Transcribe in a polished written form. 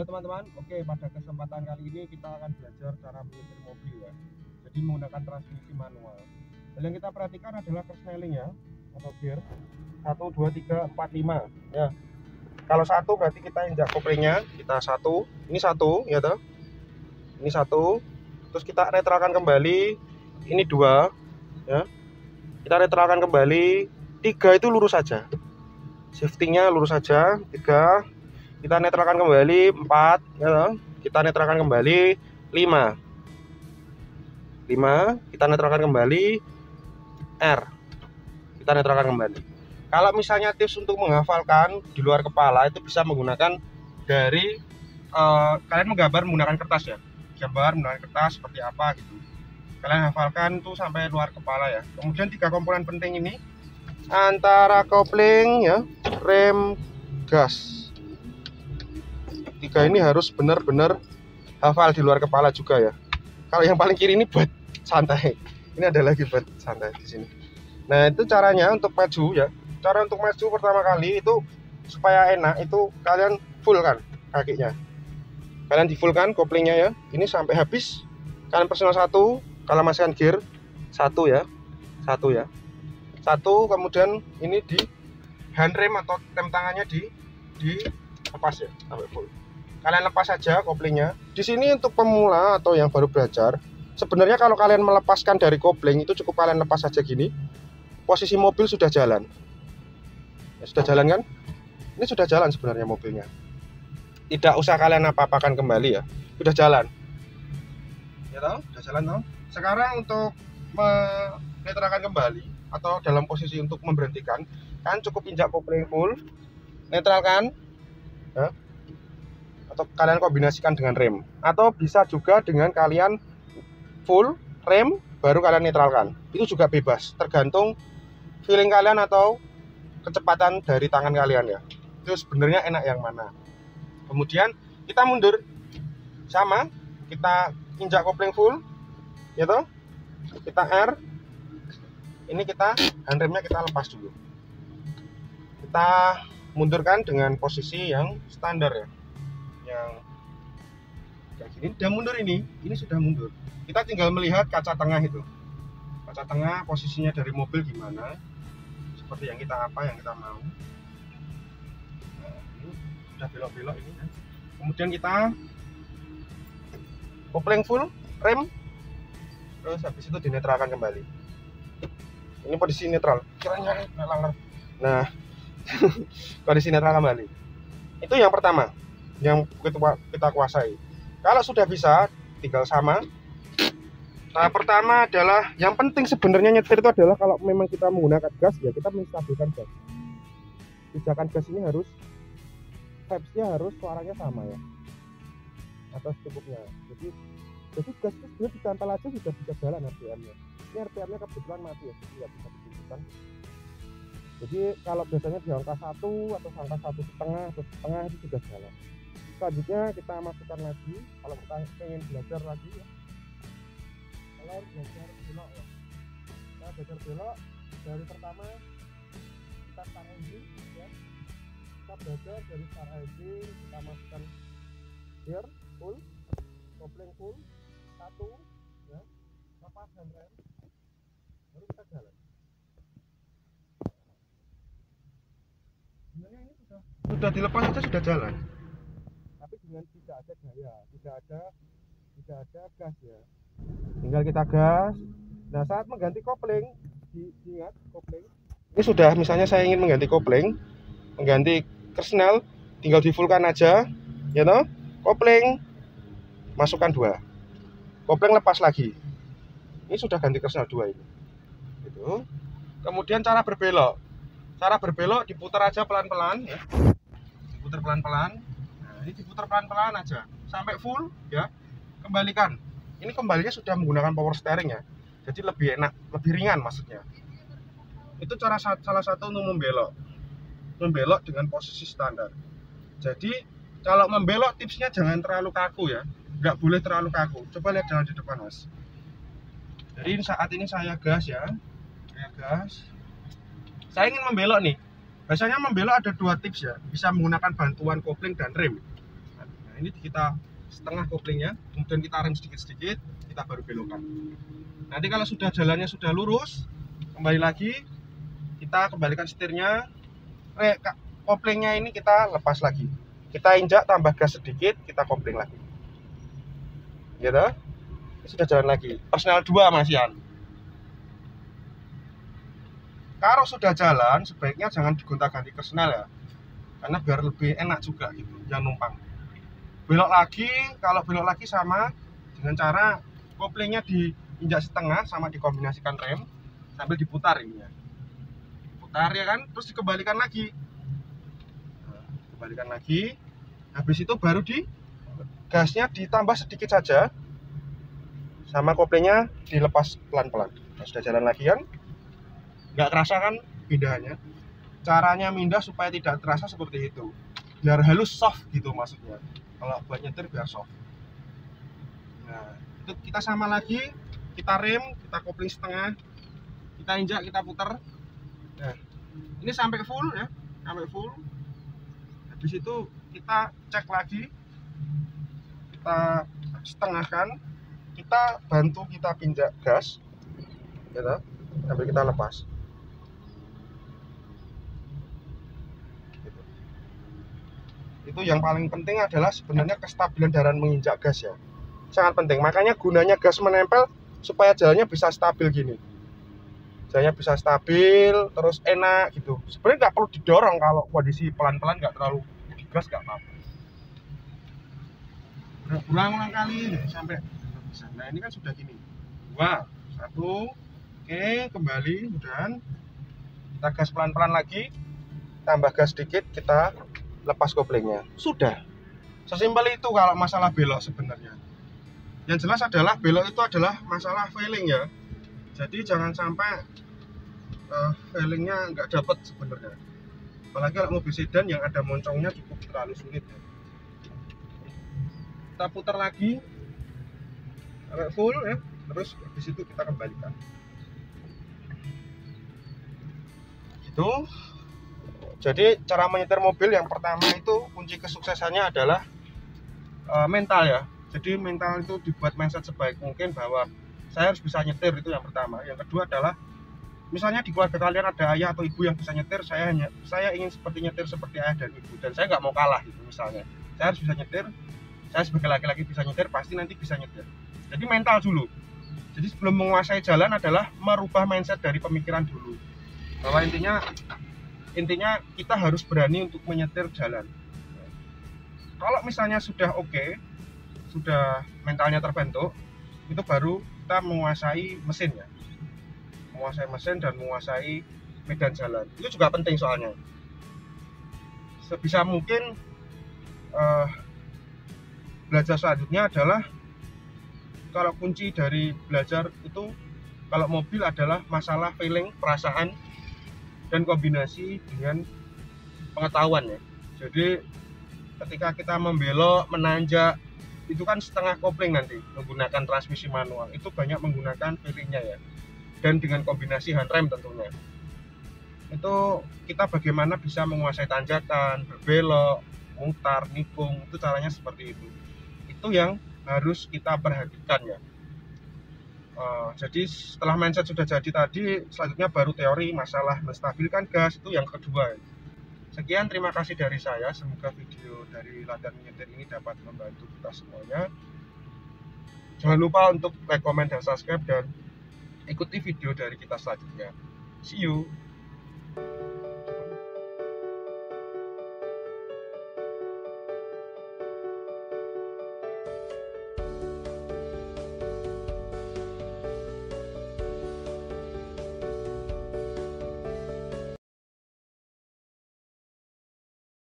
Halo teman-teman, oke, pada kesempatan kali ini kita akan belajar cara menyetir mobil ya. Jadi menggunakan transmisi manual. Dan yang kita perhatikan adalah persneling ya, atau gear 1, 2, 3, 4, 5 ya. Kalau satu berarti kita injak koplingnya, kita satu, ini satu ya toh. Ini satu, terus kita netralkan kembali, ini dua ya. Kita netralkan kembali, tiga itu lurus saja. Shiftingnya lurus saja, tiga. Kita netralkan kembali 4 ya, kita netralkan kembali 5 kita netralkan kembali R, kita netralkan kembali. Kalau misalnya tips untuk menghafalkan di luar kepala itu bisa menggunakan dari kalian menggambar menggunakan kertas ya, gambar menggunakan kertas seperti apa gitu, kalian hafalkan tuh sampai luar kepala ya. Kemudian tiga komponen penting ini antara kopling ya, rem, gas, tiga ini harus benar-benar hafal di luar kepala juga ya. Kalau yang paling kiri ini buat santai, ini ada lagi buat santai di sini. Nah itu caranya untuk maju ya. Cara untuk maju pertama kali itu supaya enak itu kalian full kan kakinya, kalian di full kan koplingnya ya. Ini sampai habis kalian personal satu, kalau masukkan gear satu ya, satu. Kemudian ini di handrem atau rem tangannya di lepas ya sampai full. Kalian lepas saja koplingnya. Di sini untuk pemula atau yang baru belajar, sebenarnya kalau kalian melepaskan dari kopling itu cukup kalian lepas saja gini. Posisi mobil sudah jalan. Ya, sudah jalan kan? Ini sudah jalan sebenarnya mobilnya. Tidak usah kalian apa-apakan kembali ya. Sudah jalan. Ya toh? Sudah jalan toh? Sekarang untuk menetralkan kembali atau dalam posisi untuk memberhentikan, kan cukup injak kopling full, netralkan ya. Atau kalian kombinasikan dengan rem, atau bisa juga dengan kalian full rem baru kalian netralkan, itu juga bebas, tergantung feeling kalian atau kecepatan dari tangan kalian ya. Itu sebenarnya enak yang mana. Kemudian kita mundur sama, kita injak kopling full ya toh, kita R, ini kita handremnya kita lepas dulu, kita mundurkan dengan posisi yang standar ya, yang kayak gini. Sudah mundur, ini sudah mundur. Kita tinggal melihat kaca tengah itu, kaca tengah posisinya dari mobil gimana, seperti yang kita mau. Nah, ini sudah belok-belok ini ya. Kemudian kita kopling full, rem, terus habis itu dinetralkan kembali. Ini posisi netral, kiranya langgar. Nah kondisi netral kembali. Itu yang pertama yang kita kuasai. Kalau sudah bisa, tinggal sama. Tahap pertama adalah yang penting sebenarnya nyetir itu adalah kalau memang kita menggunakan gas ya, kita menstabilkan gas. Pijakan gas ini harus vibes-nya harus suaranya sama ya, atau secukupnya. Jadi gas itu sebenarnya ditempel aja sudah bisa jalan RPM-nya. Ini RPM-nya kebetulan mati ya, jadi nggak bisa ditunjukkan. Jadi kalau biasanya di angka 1 atau angka 1,5 atau setengah itu sudah jalan. Selanjutnya kita masukkan lagi, kalau kita ingin belajar lagi ya, kalau belajar belok ya, kita belajar belok dari pertama kita start engine ya, kita belajar dari start engine, kita masukkan gear full, kopling full, satu ya, lepas handrem, baru kita jalan. Sebenarnya ini sudah dilepas saja sudah jalan, tapi dengan tidak ada gaya, tidak ada gas ya. Tinggal kita gas. Nah saat mengganti kopling, diingat kopling ini sudah, misalnya saya ingin mengganti kopling, mengganti kersnel, tinggal di fullkan aja ya toh. Kopling masukkan 2, kopling lepas lagi, ini sudah ganti kersnel 2 ini gitu. Kemudian cara berbelok diputar aja pelan-pelan ya, diputar pelan-pelan. Nah ini diputar pelan-pelan aja sampai full ya. Kembalikan, ini kembalinya sudah menggunakan power steering ya, jadi lebih enak, lebih ringan maksudnya. Itu cara salah satu untuk membelok dengan posisi standar. Jadi kalau membelok tipsnya jangan terlalu kaku ya, nggak boleh terlalu kaku. Coba lihat jalan di depan mas. Jadi saat ini saya gas ya, saya ingin membelok nih. Biasanya membelok ada 2 tips ya, bisa menggunakan bantuan kopling dan rem. Nah, ini kita setengah koplingnya, kemudian kita rem sedikit-sedikit, kita baru belokkan. Nanti kalau sudah jalannya sudah lurus, kembali lagi kita kembalikan setirnya, koplingnya ini kita lepas lagi, kita injak, tambah gas sedikit, kita kopling lagi, gitu. Sudah jalan lagi. Personal 2 Mas Yan. Kalau sudah jalan, sebaiknya jangan digonta-ganti personal ya, karena biar lebih enak juga gitu, yang numpang. Belok lagi, kalau belok lagi sama dengan cara koplingnya diinjak setengah sama dikombinasikan rem sambil diputar ini ya. Putar ya kan, terus dikembalikan lagi. Nah, kembalikan lagi. Habis itu baru gasnya ditambah sedikit saja. Sama koplingnya dilepas pelan-pelan. Nah, sudah jalan lagi kan? Nggak terasa kan pindahannya? Caranya mindah supaya tidak terasa seperti itu. Biar halus, soft gitu maksudnya. Kalau buat nyetir biar soft. Nah, itu kita sama lagi, kita rem, kita kopling setengah, kita injak, kita putar. Nah, ini sampai full ya, sampai full. Habis itu kita cek lagi, kita setengahkan, kita bantu kita pinjak gas, gitu, sambil kita lepas. Itu yang paling penting adalah sebenarnya kestabilan dalam menginjak gas ya, sangat penting. Makanya gunanya gas menempel supaya jalannya bisa stabil gini, jalannya bisa stabil terus enak gitu. Sebenarnya nggak perlu didorong, kalau kondisi pelan-pelan nggak terlalu digas nggak apa-apa. Ulang-ulang kali sampai bisa. Nah ini kan sudah gini, 2, 1, oke, kembali, dan kita gas pelan-pelan lagi, tambah gas sedikit, kita lepas koplingnya. Sudah sesimpel itu kalau masalah belok sebenarnya. Yang jelas adalah belok itu adalah masalah failing ya, jadi jangan sampai failingnya nggak dapet sebenarnya, apalagi kalau mobil sedan yang ada moncongnya cukup terlalu sulit ya. Kita putar lagi sampai full ya, terus habis itu kita kembalikan gitu. Jadi cara menyetir mobil yang pertama itu kunci kesuksesannya adalah mental ya. Jadi mental itu dibuat mindset sebaik mungkin bahwa saya harus bisa nyetir, itu yang pertama. Yang kedua adalah misalnya di keluarga kalian ada ayah atau ibu yang bisa nyetir, saya ingin nyetir seperti ayah dan ibu, dan saya nggak mau kalah gitu. Misalnya saya harus bisa nyetir, saya sebagai laki-laki bisa nyetir, pasti nanti bisa nyetir. Jadi mental dulu. Jadi sebelum menguasai jalan adalah merubah mindset dari pemikiran dulu, bahwa intinya kita harus berani untuk menyetir jalan. Kalau misalnya sudah oke, sudah mentalnya terbentuk, itu baru kita menguasai mesin ya, menguasai mesin dan menguasai medan jalan. Itu juga penting soalnya. Sebisa mungkin belajar selanjutnya adalah, kalau kunci dari belajar itu kalau mobil adalah masalah feeling, perasaan, dan kombinasi dengan pengetahuan ya. Jadi ketika kita membelok, menanjak, itu kan setengah kopling nanti menggunakan transmisi manual, itu banyak menggunakan feelingnya ya, dan dengan kombinasi handrem tentunya. Itu kita bagaimana bisa menguasai tanjakan, berbelok, mutar, nikung, itu caranya seperti itu. Itu yang harus kita perhatikan ya. Jadi setelah mindset sudah jadi tadi, selanjutnya baru teori masalah menstabilkan gas, itu yang kedua. Sekian, terima kasih dari saya. Semoga video dari latihan menyetir ini dapat membantu kita semuanya. Jangan lupa untuk like, comment, dan subscribe, dan ikuti video dari kita selanjutnya. See you.